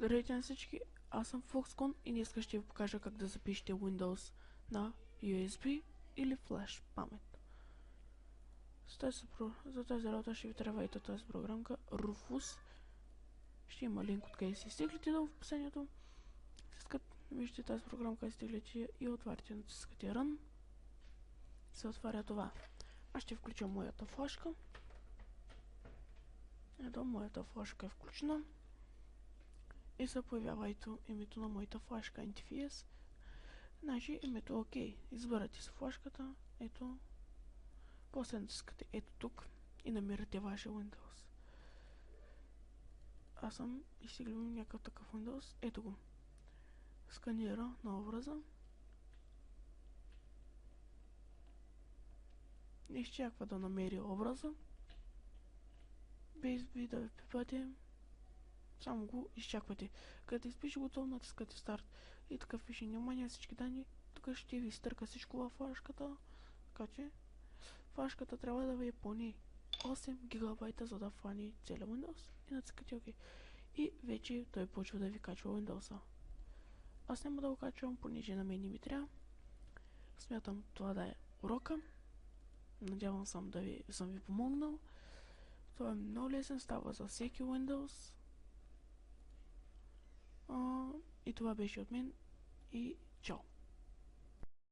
Здравейте на всички, аз съм Foxconn и днес ще ви покажа как да запишете Windows на USB или Flash памет. За тази работа ще ви трябва и тази програмка Rufus. Ще има линк откъде си стиглите в описанието. Вижте тази програмка, изтеглите и отваряте, натискате Run. Се отваря това. Аз ще включа моята флашка. Ето, моята флашка е включена. И се появява името на моята флашка NTFS. Значи името е окей. Избирате си флашката. Ето. После натискате ето тук и намирате вашия Windows. Аз съм изтеглил някакъв такъв Windows. Ето го. Сканира на образа. Изчаква да намери образа. Без ви да ви пипате. Само го изчаквате. Като изпише готово, натискате старт. И така пише внимание всички данни. Тук ще ви изтърка всичко във флашката. Така че флашката трябва да ви е поне 8 гигабайта, за да фани целия Windows. И натискате OK. И вече той почва да ви качва Windows-а. Аз няма да го качвам, понеже на мен не ми трябва. Смятам това да е урока. Надявам съм да съм ви помогнал. Това е много лесен, става за всеки Windows. И това беше от мен и чао!